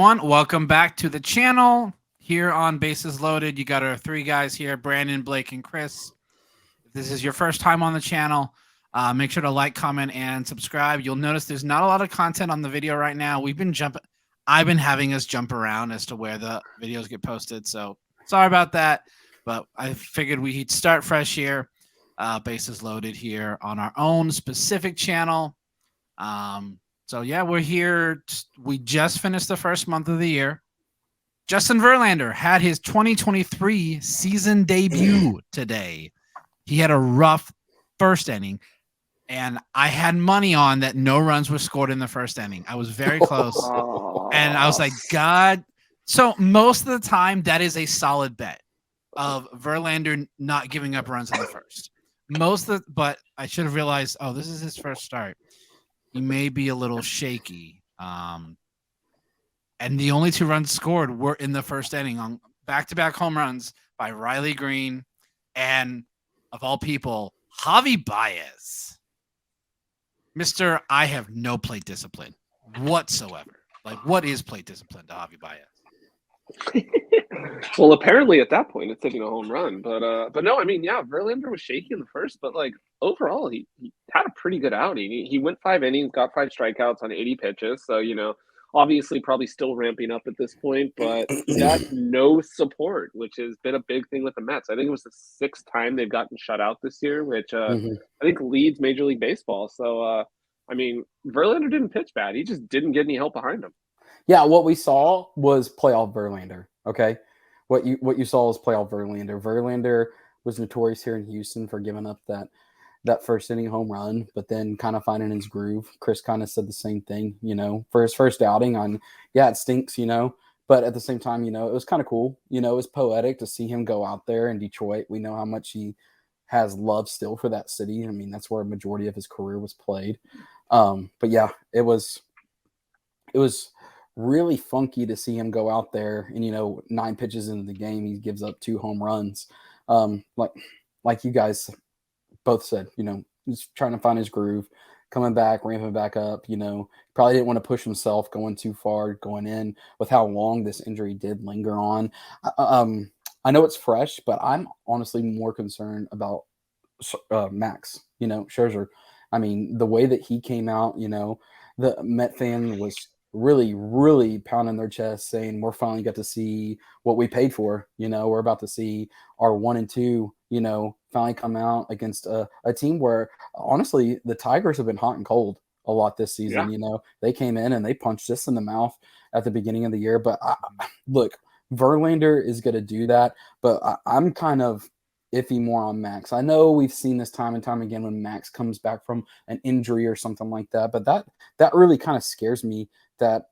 everyone. Welcome back to the channel here on Bases Loaded. You got our three guys here, Brandon, Blake, and Chris. If this is your first time on the channel, make sure to like, comment, and subscribe. You'll notice there's not a lot of content on the video right now. I've been having us jump around as to where the videos get posted, so sorry about that. But I figured we'd start fresh here, Bases Loaded here on our own specific channel. So, yeah, we're here. We just finished the first month of the year. Justin Verlander had his 2023 season debut today. He had a rough first inning, and I had money on that no runs were scored in the first inning. I was very close, and I was like, God. So most of the time, that is a solid bet of Verlander not giving up runs in the first. But I should have realized, this is his first start. He may be a little shaky. And the only 2 runs scored were in the first inning on back-to-back home runs by Riley Green and, of all people, Javi Baez. Mr. I have no plate discipline whatsoever. Like, what is plate discipline to Javi Baez? Well, apparently at that point it's hitting a home run, but no, I mean, yeah, Verlander was shaky in the first, but like overall he had a pretty good outing. He went 5 innings, got 5 strikeouts on 80 pitches, so obviously probably still ramping up at this point, but he got no support, which has been a big thing with the Mets. I think it was the 6th time they've gotten shut out this year, which I think leads Major League Baseball. So I mean, Verlander didn't pitch bad; he just didn't get any help behind him. Yeah, what we saw was playoff Verlander. Okay, what you saw was playoff Verlander. Verlander was notorious here in Houston for giving up that first inning home run, but then kind of finding his groove. Chris kind of said the same thing, for his first outing. It stinks, but at the same time, it was kind of cool. It was poetic to see him go out there in Detroit. We know how much he has love still for that city. I mean, that's where a majority of his career was played. But yeah, it was really funky to see him go out there and 9 pitches into the game he gives up 2 home runs. Like you guys both said, he's trying to find his groove, coming back, ramping back up. Probably didn't want to push himself going too far going in with how long this injury did linger on. I know it's fresh, but I'm honestly more concerned about Max, Scherzer. I mean, the way that he came out, the Met fan was really, really pounding their chest saying we're finally got to see what we paid for. We're about to see our 1 and 2, finally come out against a team where honestly the Tigers have been hot and cold a lot this season. Yeah. They came in and they punched us in the mouth at the beginning of the year. But look, Verlander is going to do that, but I'm kind of iffy more on Max. I know we've seen this time and time again when Max comes back from an injury or something like that, but that really kind of scares me that,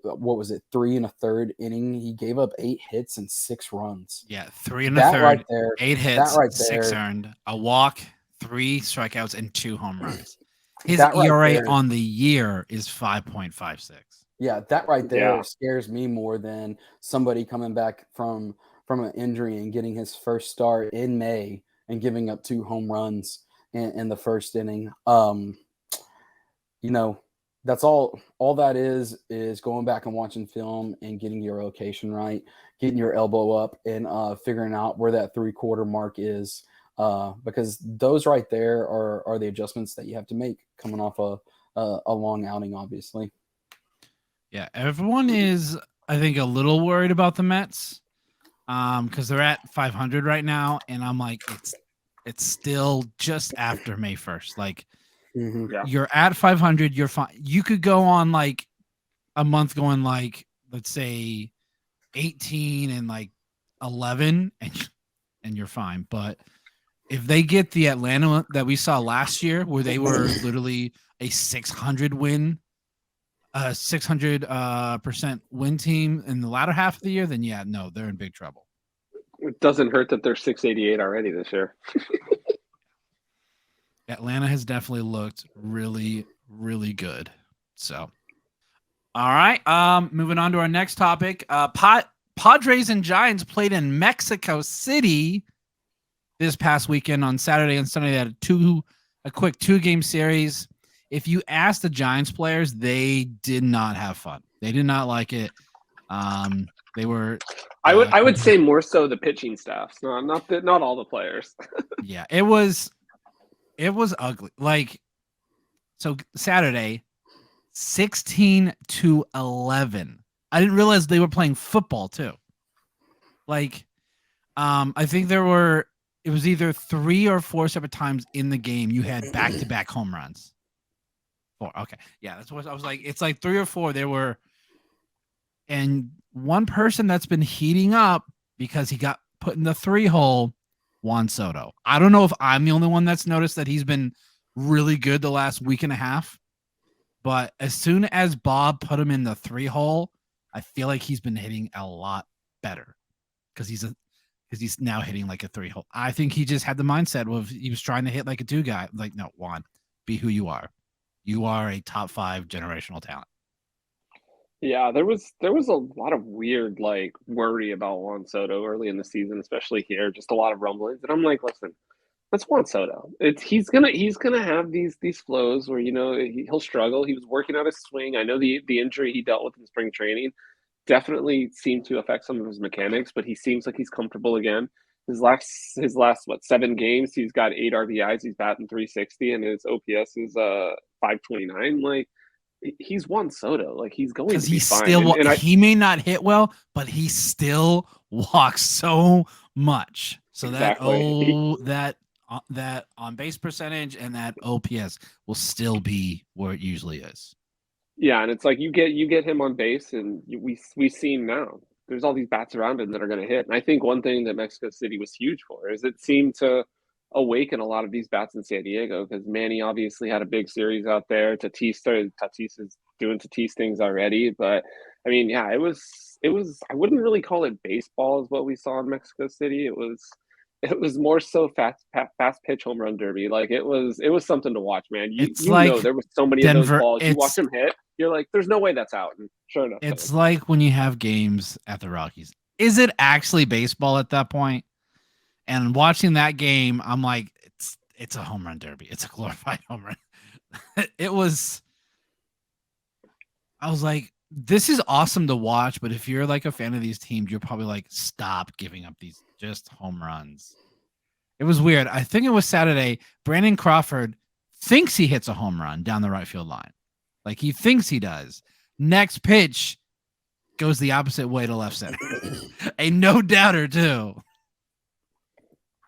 what was it, 3 1/3 inning, he gave up 8 hits and 6 runs. Yeah, 3 1/3, right there, 8 hits, right there, 6 earned, a walk, 3 strikeouts, and 2 home runs. His ERA on the year is 5.56. Yeah, that right there scares me more than somebody coming back from an injury and getting his first start in May and giving up 2 home runs in the first inning. That's all that is going back and watching film and getting your location right, getting your elbow up and figuring out where that 3/4 mark is, because those right there are the adjustments that you have to make coming off a long outing, obviously. Yeah, everyone is, I think, a little worried about the Mets because they're at 500 right now, and I'm like, it's still just after May 1st. Like, you're at 500, you're fine. You could go on like a month going like, let's say 18 and like 11 and you're fine. But if they get the Atlanta that we saw last year where they were literally a 600 win, 600% win team in the latter half of the year, then they're in big trouble. It doesn't hurt that they're 688 already this year. Atlanta has definitely looked really, really good. So, all right. Moving on to our next topic. Padres and Giants played in Mexico City this past weekend on Saturday and Sunday. They had a quick 2-game series. If you ask the Giants players, they did not have fun. They did not like it. They were. I would say more so the pitching staffs, not all the players. Yeah, it was ugly. Like, so Saturday, 16-11. I didn't realize they were playing football too. Like, I think it was either 3 or 4 separate times in the game you had back-to-back home runs. 4. Okay. Yeah, that's what I was like. It's like 3 or 4. There were, and one person that's been heating up because he got put in the 3-hole, Juan Soto. I don't know if I'm the only one that's noticed that he's been really good the last week and a half, but as soon as Bob put him in the 3-hole, I feel like he's been hitting a lot better because he's now hitting like a 3-hole. I think he just had the mindset of he was trying to hit like a 2 guy. Like, no, Juan, be who you are. You are a top 5 generational talent. Yeah, there was a lot of weird like worry about Juan Soto early in the season, especially here. Just a lot of rumblings, and I'm like, listen, that's Juan Soto. He's gonna have these flows where he'll struggle. He was working out his swing. I know the injury he dealt with in spring training definitely seemed to affect some of his mechanics, but he seems like he's comfortable again. His last 7 games, he's got 8 RBIs. He's batting 360, and his OPS is 529. Like, he's Juan Soto. Like, he's going to be fine. Still, he may not hit well, but he still walks so much. So exactly. that on base percentage and that OPS will still be where it usually is. Yeah, and it's like you get him on base, and we see him now. There's all these bats around him that are going to hit. And I think one thing that Mexico City was huge for is it seemed to awaken a lot of these bats in San Diego, because Manny obviously had a big series out there. Tatis is doing Tatis things already. But I mean, yeah, it was I wouldn't really call it baseball is what we saw in Mexico City. It was more so fast pitch home run derby. Like, it was something to watch, man. You know there was so many of those balls. You watch them hit, you're like, there's no way that's out. And sure enough, it's like when you have games at the Rockies. Is it actually baseball at that point? And watching that game, I'm like, it's a home run derby. It's a glorified home run. I was like, this is awesome to watch, but if you're like a fan of these teams, you're probably like, stop giving up these just home runs. It was weird. I think it was Saturday. Brandon Crawford thinks he hits a home run down the right field line. Like, he thinks he does. Next pitch goes the opposite way to left center. A no-doubter, too.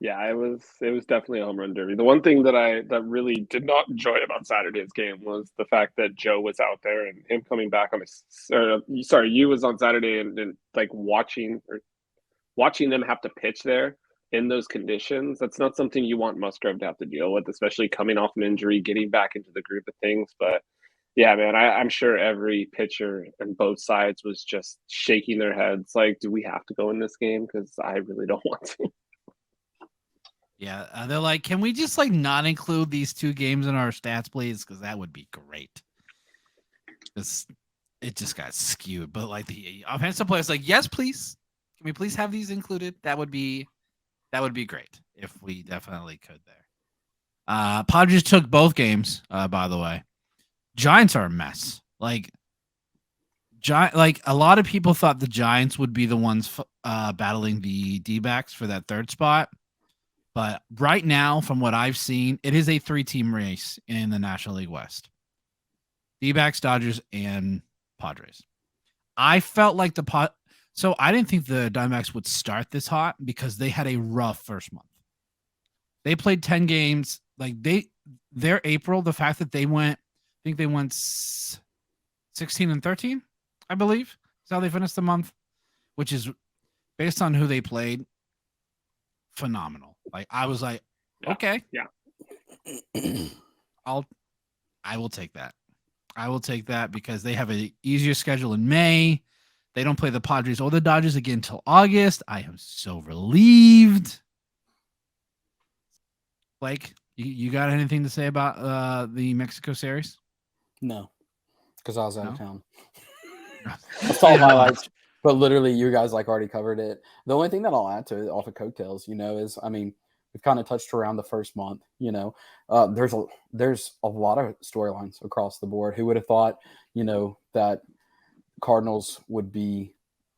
Yeah, it was definitely a home run derby. The one thing that really did not enjoy about Saturday's game was the fact that Joe was out there and him coming back on you was on Saturday and like watching them have to pitch there in those conditions. That's not something you want Musgrove to have to deal with, especially coming off an injury, getting back into the groove of things. But yeah, man, I'm sure every pitcher on both sides was just shaking their heads like, do we have to go in this game? Because I really don't want to. Yeah, they're like, can we just like not include these 2 games in our stats, please? Because that would be great. It just got skewed. But like the offensive players, like, yes, please. Can we please have these included? That would be great if we definitely could there. Padres took both games, by the way. Giants are a mess. Like a lot of people thought the Giants would be the ones battling the D-backs for that 3rd spot. But right now, from what I've seen, it is a 3-team race in the National League West. D-backs, Dodgers, and Padres. I felt like so I didn't think the Diamondbacks would start this hot because they had a rough first month. They played 10 games. Like, their April, the fact that they went 16-13, I believe, is how they finished the month, which is based on who they played, phenomenal. Like, I was like, okay, yeah, I will take that. I will take that because they have an easier schedule in May. They don't play the Padres or the Dodgers again until August. I am so relieved. Blake, you got anything to say about the Mexico series? No, because I was out of town. I saw highlights, but literally you guys like already covered it. The only thing that I'll add to it off of coattails, is, I mean, we've kind of touched around the first month, there's a lot of storylines across the board. Who would have thought, that Cardinals would be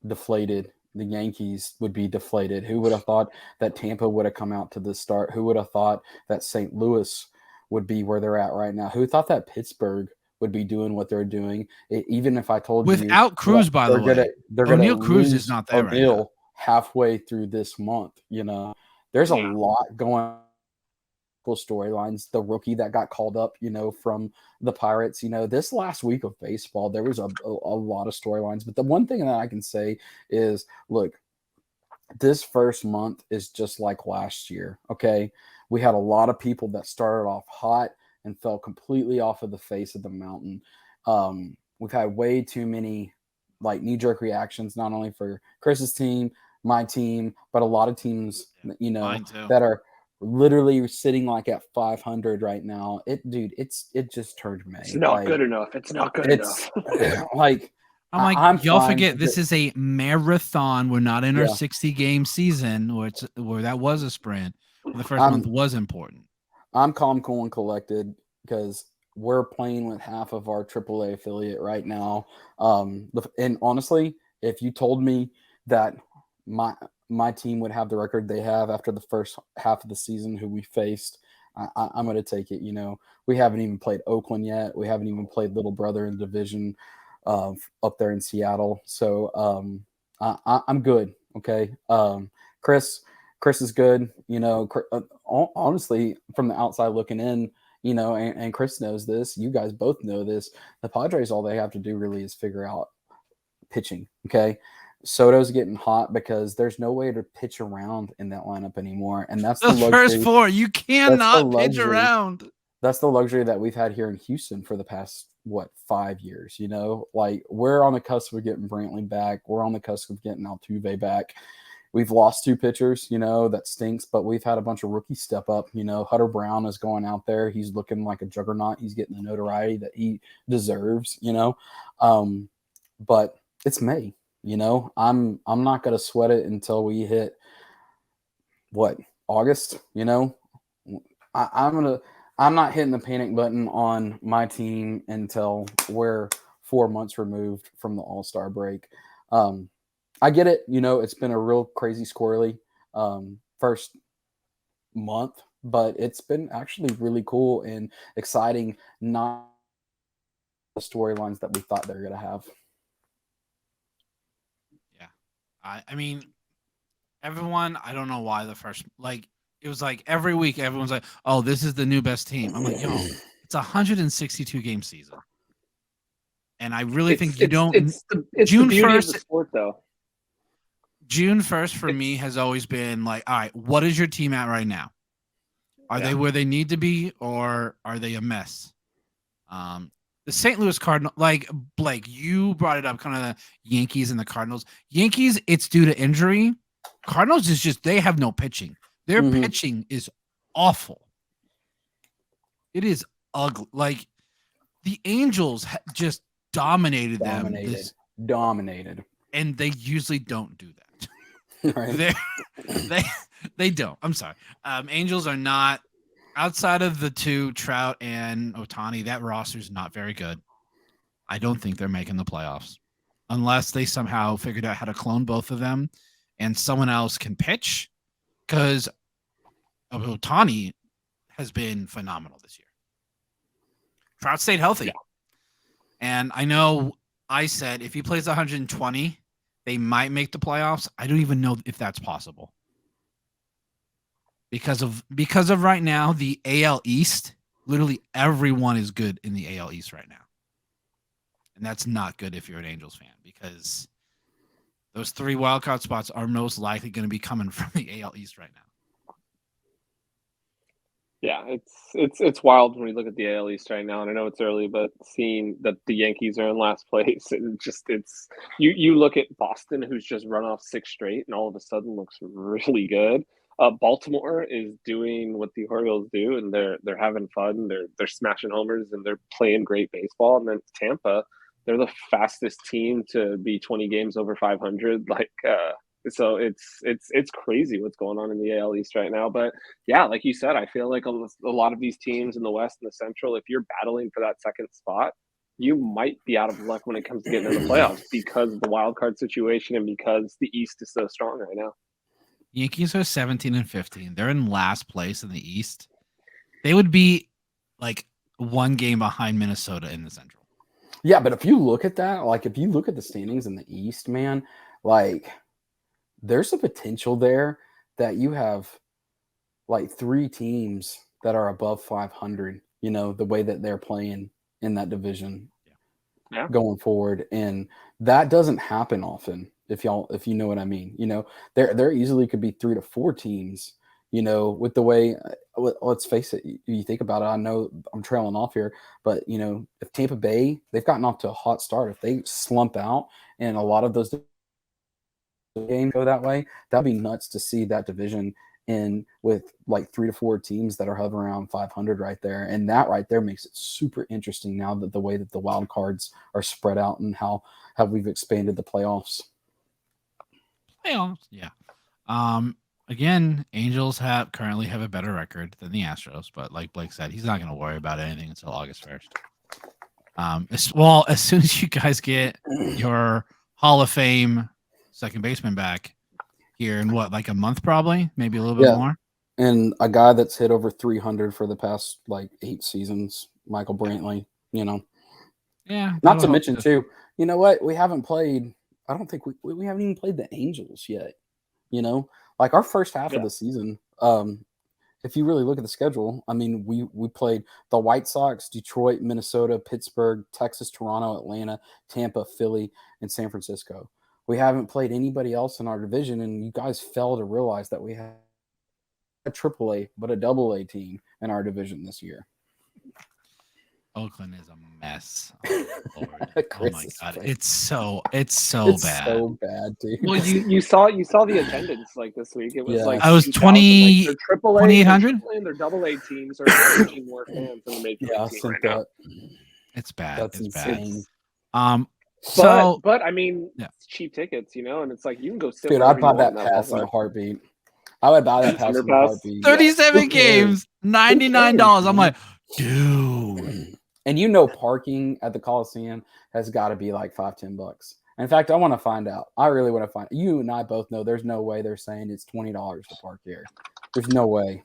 deflated. The Yankees would be deflated. Who would have thought that Tampa would have come out to the start? Who would have thought that St. Louis would be where they're at right now? Who thought that Pittsburgh would be doing what they're doing? Even if I told you Without Cruz, by the way, they're gonna O'Neal Cruz is lose not there right now. O'Neal halfway through this month. There's a lot going on. Storylines. The rookie that got called up, from the Pirates. This last week of baseball, there was a lot of storylines. But the one thing that I can say is, look, this first month is just like last year. Okay, we had a lot of people that started off hot and fell completely off of the face of the mountain. We've had way too many knee-jerk reactions, not only for Chris's team, my team, but a lot of teams, that are literally sitting at 500 right now. It just turned May. It's not good enough. It's not good enough. Y'all forget this is a marathon. We're not in our 60-game season, where that was a sprint. The first month was important. I'm calm, cool, and collected because we're playing with half of our AAA affiliate right now. And honestly, if you told me that my team would have the record they have after the first half of the season, who we faced, I'm going to take it. We haven't even played Oakland yet. We haven't even played Little Brother in the division up there in Seattle. So I'm good. Okay. Chris is good. Honestly, from the outside looking in, and Chris knows this. You guys both know this. The Padres, all they have to do really is figure out pitching. Okay. Soto's getting hot because there's no way to pitch around in that lineup anymore. And that's the first four. You cannot pitch around. That's the luxury that we've had here in Houston for the past, 5 years, we're on the cusp of getting Brantley back. We're on the cusp of getting Altuve back. We've lost 2 pitchers, that stinks, but we've had a bunch of rookies step up. Hutter Brown is going out there. He's looking like a juggernaut. He's getting the notoriety that he deserves, but it's May. I'm not going to sweat it until we hit August. I'm not hitting the panic button on my team until we're 4 months removed from the All-Star break. I get it. It's been a real crazy squirrely first month, but it's been actually really cool and exciting. Not the storylines that we thought they were going to have. I mean, everyone, I don't know why it was every week everyone's like, oh, this is the new best team. I'm like, yo, it's a 162-game season. And I really think you don't. It's June the beauty 1st, of the sport, though. June 1st for me has always been all right, what is your team at right now? Are they where they need to be, or are they a mess? The St. Louis Cardinals, Blake, you brought it up, kind of the Yankees and the Cardinals. Yankees, it's due to injury. Cardinals is just, they have no pitching. Their pitching is awful. It is ugly. The Angels just dominated them. Dominated. And they usually don't do that. Right. They don't. I'm sorry. Angels are not. Outside of the 2, Trout and Ohtani, that roster is not very good. I don't think they're making the playoffs unless they somehow figured out how to clone both of them and someone else can pitch, because Ohtani has been phenomenal this year. Trout stayed healthy. Yeah. And I know I said if he plays 120, they might make the playoffs. I don't even know if that's possible. Because of right now, the AL East, literally everyone is good in the AL East right now. And that's not good if you're an Angels fan, because those 3 wildcard spots are most likely going to be coming from the AL East right now. Yeah, it's wild when we look at the AL East right now, and I know it's early, but seeing that the Yankees are in last place, it's you look at Boston, who's just run off 6 straight, and all of a sudden looks really good. Baltimore is doing what the Orioles do, and they're having fun. They're smashing homers and they're playing great baseball. And then Tampa, they're the fastest team to be 20 games over 500. So it's crazy what's going on in the AL East right now. But yeah, like you said, I feel like a lot of these teams in the West and the Central, if you're battling for that second spot, you might be out of luck when it comes to getting in the playoffs because of the wild card situation and because the East is so strong right now. Yankees are 17 and 15. They're in last place in the East. They would be like one game behind Minnesota in the Central. Yeah, but if you look at that, like if you look at the standings in the East, man, like there's a potential there that you have like 3 teams that are above 500, you know, the way that they're playing in that division going forward. And that doesn't happen often, if you know what I mean. You know, there easily could be 3 to 4 teams, you know, with the way, let's face it, you think about it, I know I'm trailing off here, but, you know, if Tampa Bay, they've gotten off to a hot start. If they slump out and a lot of those games go that way, that'd be nuts to see that division in with like 3 to 4 teams that are hovering around 500 right there. And that right there makes it super interesting now that the way that the wild cards are spread out and how we've expanded the playoffs. Yeah. Again, Angels currently have a better record than the Astros, but like Blake said, he's not going to worry about anything until August 1st. As soon as you guys get your Hall of Fame second baseman back here in like a month, probably, maybe a little bit more. And a guy that's hit over 300 for the past like 8 seasons, Michael Brantley, you know. Yeah. Not to mention too, you know what? We haven't played. I don't think we haven't even played the Angels yet. You know, like our first half of the season. If you really look at the schedule, I mean, we played the White Sox, Detroit, Minnesota, Pittsburgh, Texas, Toronto, Atlanta, Tampa, Philly, and San Francisco. We haven't played anybody else in our division, and you guys fail to realize that we have a AAA, but a AA team in our division this year. Oakland is a mess. Oh, Lord. Oh my God, it's so bad. It's so bad, dude. Well, you saw the attendance like this week. It was like I was 2,800. And their AA teams are averaging more fans than the major league team right now. It's bad. That's insane. Bad. But I mean, it's cheap tickets, you know, and it's like you can go sit. Dude, I'd buy that pass in a heartbeat. I would buy that pass in a heartbeat. 37 games, $99. I'm like, dude. And you know, parking at the Coliseum has got to be like $5-10. In fact, I want to find out. I really want to find. You and I both know there's no way they're saying it's $20 to park here. There's no way.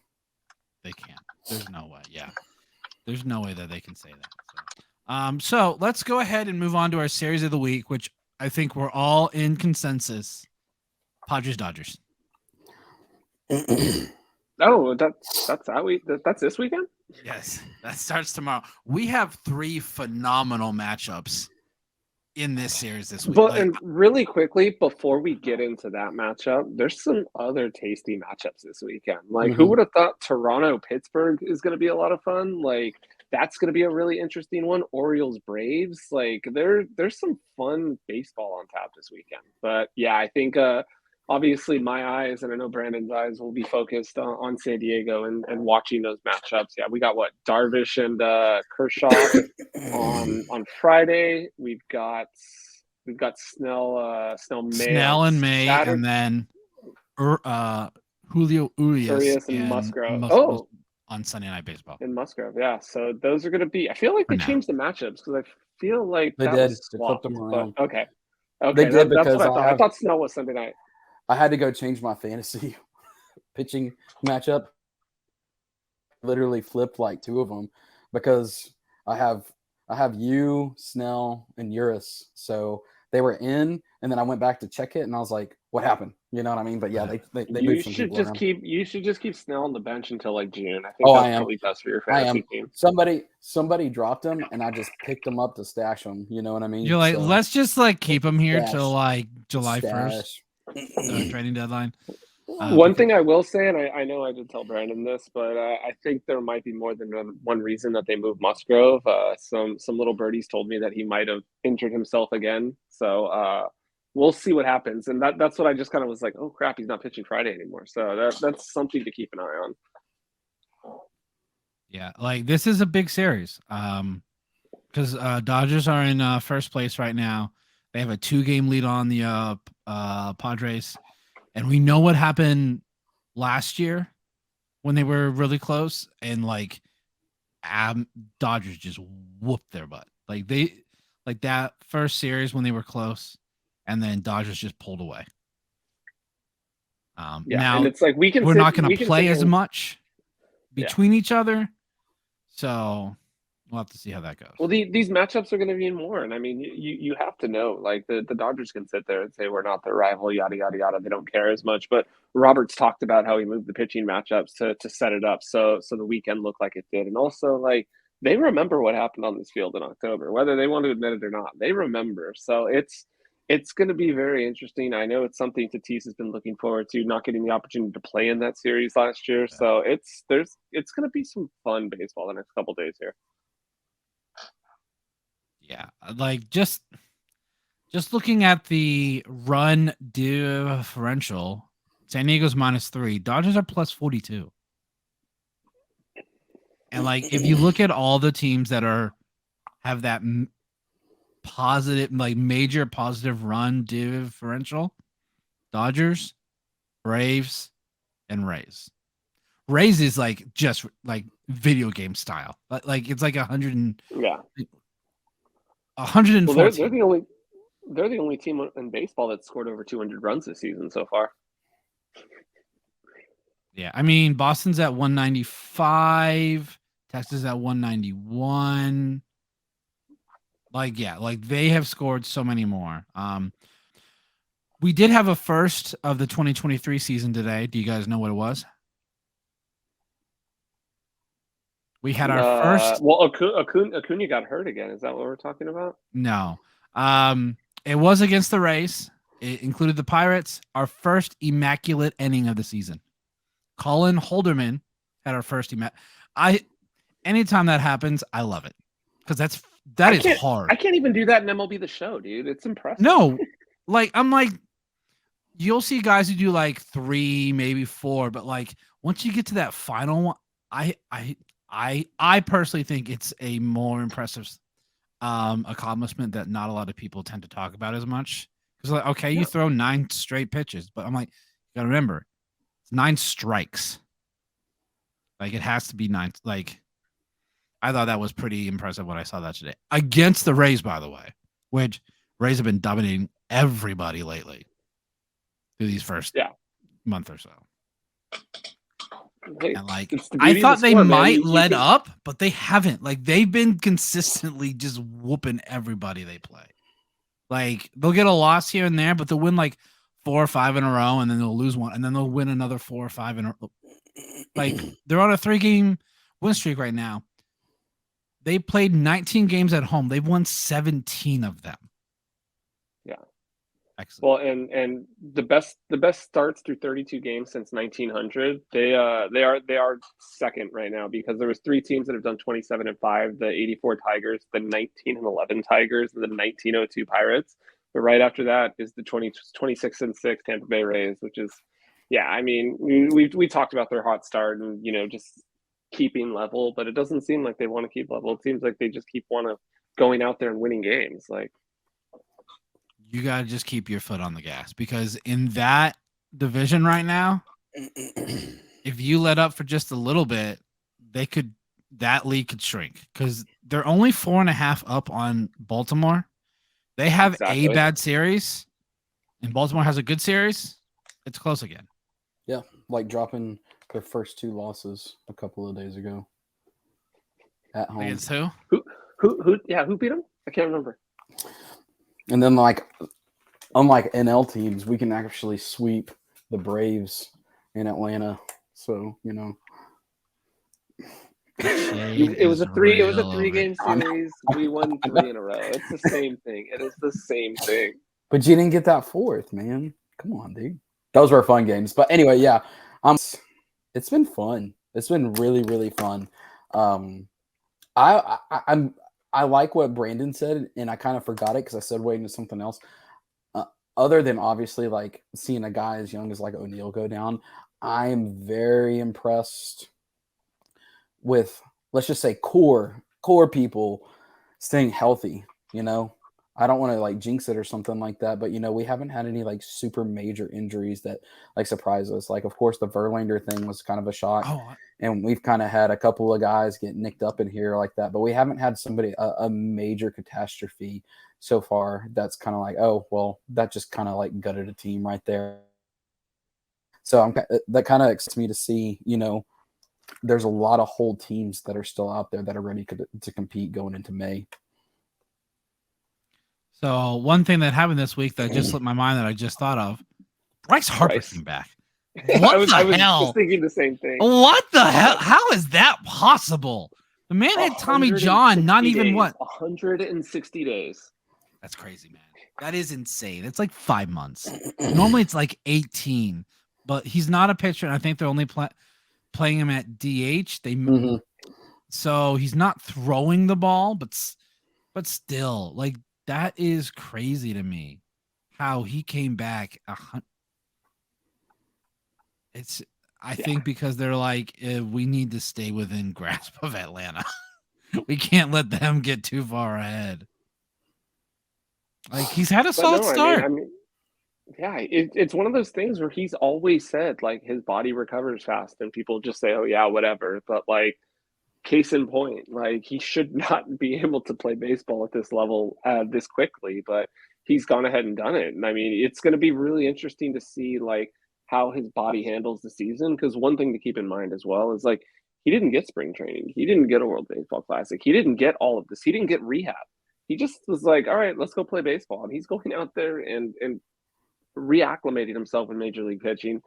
They can't. There's no way. Yeah, there's no way that they can say that. So let's go ahead and move on to our series of the week, which I think we're all in consensus. Padres Dodgers. Oh, that's this weekend? Yes, that starts tomorrow. We have 3 phenomenal matchups in this series this week. But and really quickly, before we get into that matchup, there's some other tasty matchups this weekend. Like, who would have thought Toronto-Pittsburgh is going to be a lot of fun? Like, that's going to be a really interesting one. Orioles-Braves. Like, there's some fun baseball on tap this weekend. But, yeah, I think obviously my eyes, and I know Brandon's eyes, will be focused on San Diego and watching those matchups. Yeah, we got Darvish and Kershaw on Friday. We've got Snell and May, Saturday. And then Julio Urias and Musgrove. On Sunday Night Baseball. And Musgrove, yeah. So those are going to be. I feel like they changed the matchups because I feel like they did. They flipped them around. Okay. They did because that's what I thought. I thought Snell was Sunday night. I had to go change my fantasy pitching matchup. Literally flipped like 2 of them because I have you, Snell, and Urias. So they were in, and then I went back to check it, and I was like, "What happened?" You know what I mean? But yeah, they moved some people around. You should just keep Snell on the bench until like June. I think that's probably best for your fantasy team. Somebody dropped him, and I just picked him up to stash him. You know what I mean? You're like, let's just like keep him here till like July 1st. Trading deadline. One thing I will say, and I know I did tell Brandon this, but I think there might be more than one reason that they moved Musgrove. Some little birdies told me that he might have injured himself again. So we'll see what happens. And that's what I just kind of was like, oh crap, he's not pitching Friday anymore. So that's something to keep an eye on. Yeah, like this is a big series. Because Dodgers are in first place right now. They have a 2-game lead on the Padres. And we know what happened last year when they were really close. And, like, Dodgers just whooped their butt. Like, they like that first series when they were close, and then Dodgers just pulled away. Yeah, now and it's like we're not going to play as much between each other, so we'll have to see how that goes. Well, these matchups are going to be more, and I mean, you have to know, like the Dodgers can sit there and say we're not their rival, yada yada yada. They don't care as much, but Roberts talked about how he moved the pitching matchups to set it up so the weekend looked like it did, and also like they remember what happened on this field in October, whether they want to admit it or not. They remember, so it's going to be very interesting. I know it's something Tatis has been looking forward to, not getting the opportunity to play in that series last year. So it's going to be some fun baseball the next couple days here. Yeah, like just looking at the run differential, San Diego's -3, Dodgers are +42. And like if you look at all the teams that have that positive, like major positive run differential, Dodgers, Braves, and Rays. Rays is like just like video game style. Like it's like 100 114. Well, they're the only team in baseball that scored over 200 runs this season so far. Yeah, I mean Boston's at 195, Texas at 191. Like they have scored so many more. We did have a first of the 2023 season today. Do you guys know what it was? We had our first. Well, Acuna got hurt again. Is that what we're talking about? No. It was against the Rays. It included the Pirates. Our first immaculate inning of the season. Colin Holderman had our first anytime that happens, I love it. Because that is hard. I can't even do that in MLB The Show, dude. It's impressive. No. I'm like, you'll see guys who do like 3, maybe 4, but like once you get to that final one, I personally think it's a more impressive accomplishment that not a lot of people tend to talk about as much. Because like, okay, you throw 9 straight pitches, but I'm like, you gotta remember, it's 9 strikes. Like it has to be 9. Like I thought that was pretty impressive when I saw that today against the Rays, by the way, which Rays have been dominating everybody lately through these first month or so. And like I thought they might let up, but they haven't. Like they've been consistently just whooping everybody they play. Like they'll get a loss here and there, but they'll win like 4 or 5 in a row, and then they'll lose one, and then they'll win another 4 or 5 in a row. Like they're on a 3-game win streak right now. They played 19 games at home. They've won 17 of them. Yeah. Excellent. Well, and the best starts through 32 games since 1900. They are second right now because there was 3 teams that have done 27-5: the 84 Tigers, the 1911 Tigers, and the 1902 Pirates. But right after that is the 26-6 Tampa Bay Rays, which is, yeah. I mean, we talked about their hot start and just keeping level, but it doesn't seem like they want to keep level. It seems like they just keep going out there and winning games. Like you got to just keep your foot on the gas because in that division right now, if you let up for just a little bit, that lead could shrink because they're only 4.5 up on Baltimore. They have a bad series and Baltimore has a good series. It's close again. Yeah. Like dropping their first 2 losses a couple of days ago at home. Against who? Who beat them? I can't remember. And then, like, unlike NL teams, we can actually sweep the Braves in Atlanta. So, it was a 3-game series. We won 3 in a row. It's the same thing. It is the same thing. But you didn't get that 4th, man. Come on, dude. Those were fun games. But anyway, yeah, it's been fun. It's been really, really fun. I like what Brandon said, and I kind of forgot it because I said waiting to something else. Other than obviously like seeing a guy as young as like O'Neal go down, I am very impressed with, let's just say, core people staying healthy. I don't want to like jinx it or something like that, but we haven't had any like super major injuries that like surprise us. Like, of course, the Verlander thing was kind of a shock, and we've kind of had a couple of guys get nicked up in here like that, but we haven't had somebody a major catastrophe so far. That's kind of like, oh well, that just kind of like gutted a team right there. So that kind of excites me to see. There's a lot of whole teams that are still out there that are ready to compete going into May. So one thing that happened this week that just slipped my mind that I just thought of, Bryce Harper came back. What I was hell? just thinking the same thing. What the hell? How is that possible? The man had Tommy John, not even 160 days. That's crazy, man. That is insane. It's like 5 months. Normally it's like 18, but he's not a pitcher, and I think they're only playing him at DH. So he's not throwing the ball, but still, like, that is crazy to me. How he came back. I think because they're like, we need to stay within grasp of Atlanta. We can't let them get too far ahead. Like, he's had a solid start. I mean, it's one of those things where he's always said like his body recovers fast, and people just say, "Oh yeah, whatever." But like, case in point, like he should not be able to play baseball at this level this quickly, but he's gone ahead and done it. And I mean, it's going to be really interesting to see like how his body handles the season, because one thing to keep in mind as well is like he didn't get spring training, he didn't get a World Baseball Classic, he didn't get all of this, he didn't get rehab. He just was like, all right, let's go play baseball, and he's going out there and reacclimating himself in Major League pitching,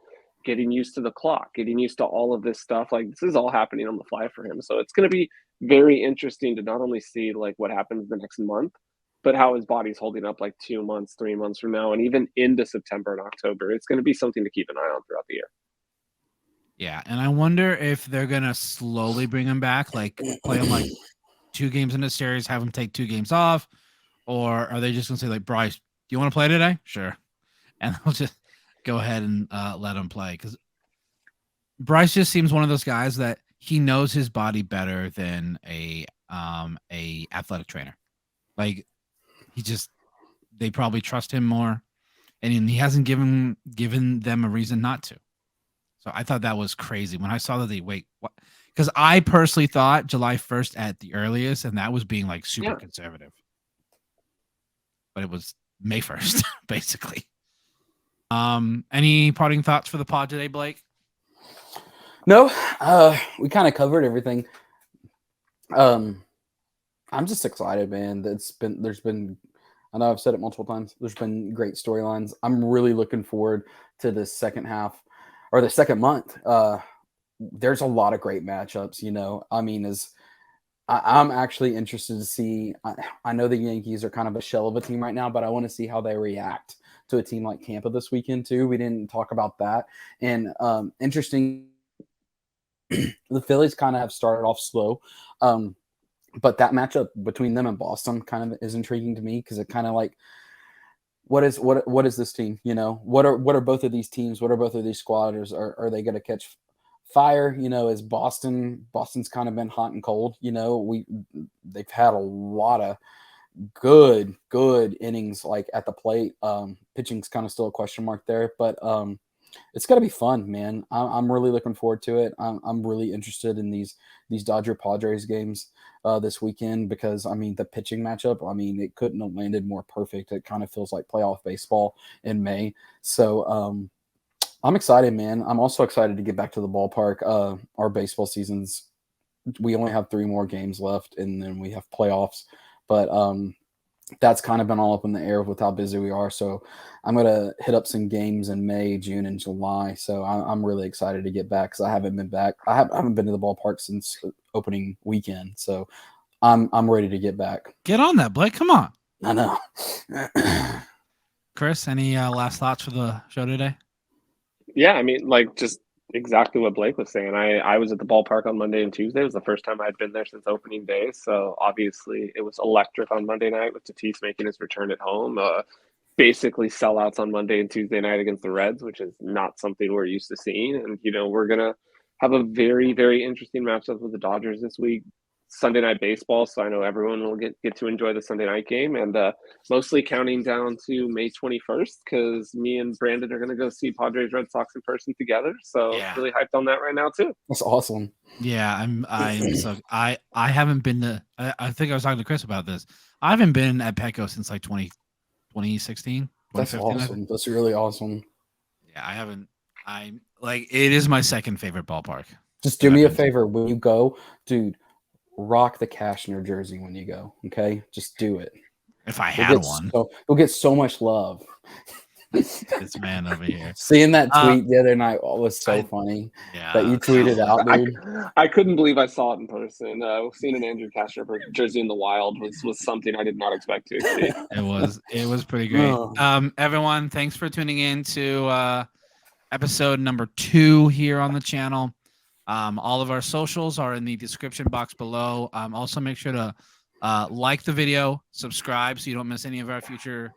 getting used to the clock, getting used to all of this stuff. Like, this is all happening on the fly for him. So it's going to be very interesting to not only see like what happens the next month, but how his body's holding up like 2 months, 3 months from now, and even into September and October. It's going to be something to keep an eye on throughout the year. Yeah, and I wonder if they're going to slowly bring him back, like play him like 2 games in a series, have him take 2 games off, or are they just going to say like, Bryce, do you want to play today? Sure. And they'll just go ahead and let him play, because Bryce just seems one of those guys that he knows his body better than a athletic trainer. Like, they probably trust him more, and he hasn't given them a reason not to. So I thought that was crazy when I saw that what? Because I personally thought July 1st at the earliest, and that was being like super conservative. But it was May 1st, basically. Any parting thoughts for the pod today, Blake? No, we kind of covered everything. I'm just excited, man. I know I've said it multiple times. There's been great storylines. I'm really looking forward to the second half or the second month. There's a lot of great matchups, I mean, I'm actually interested to see. I know the Yankees are kind of a shell of a team right now, but I want to see how they react to a team like Tampa this weekend too. We didn't talk about that. And interesting, the Phillies kind of have started off slow, but that matchup between them and Boston kind of is intriguing to me, because it kind of like, what is this team? What are both of these teams? What are both of these squads? Are they going to catch fire? Is Boston's kind of been hot and cold. They've had a lot of good innings like at the plate. Pitching's kind of still a question mark there, but it's got to be fun, man. I'm really looking forward to it. I'm really interested in these Dodger Padres games this weekend, because I mean the pitching matchup, I mean it couldn't have landed more perfect. It kind of feels like playoff baseball in May. So I'm excited, man. I'm also excited to get back to the ballpark. Our baseball seasons, we only have 3 more games left, and then we have playoffs. But that's kind of been all up in the air with how busy we are. So I'm going to hit up some games in May, June, and July. So I'm really excited to get back, because I haven't been back. I haven't been to the ballpark since opening weekend. So I'm ready to get back. Get on that, Blake. Come on. I know. Chris, any last thoughts for the show today? Yeah, I mean, like, just exactly what Blake was saying. I was at the ballpark on Monday and Tuesday. It was the first time I'd been there since opening day. So obviously it was electric on Monday night with Tatis making his return at home. Basically sellouts on Monday and Tuesday night against the Reds, which is not something we're used to seeing. And, we're going to have a very, very interesting matchup with the Dodgers this week. Sunday night baseball, so I know everyone will get to enjoy the Sunday night game, and mostly counting down to May 21st because me and Brandon are going to go see Padres Red Sox in person together. So Yeah. really hyped on that right now too. That's awesome. Yeah, I'm so I haven't been to. I think I was talking to Chris about this. I haven't been at Petco since like 2016. That's 2015, awesome. That's really awesome. Yeah, I haven't. I'm like, it is my second favorite ballpark. Just do me a favor when you go, dude. Rock the Cashner jersey when you go. Okay, just do it. If I had one, you'll get so much love. This man over here. Seeing that tweet the other night was so funny. Yeah, that you tweeted out, dude. I couldn't believe I saw it in person. Seeing an Andrew Cashner jersey in the wild was something I did not expect to see. It was pretty great. Everyone, thanks for tuning in to episode number 2 here on the channel. All of our socials are in the description box below. Also, make sure to like the video, subscribe so you don't miss any of our future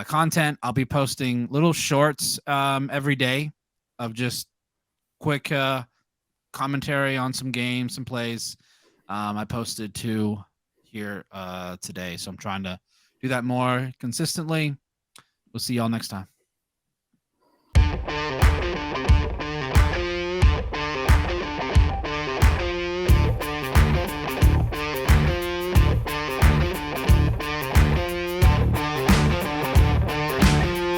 content. I'll be posting little shorts every day of just quick commentary on some games, some plays. I posted 2 here today, so I'm trying to do that more consistently. We'll see y'all next time.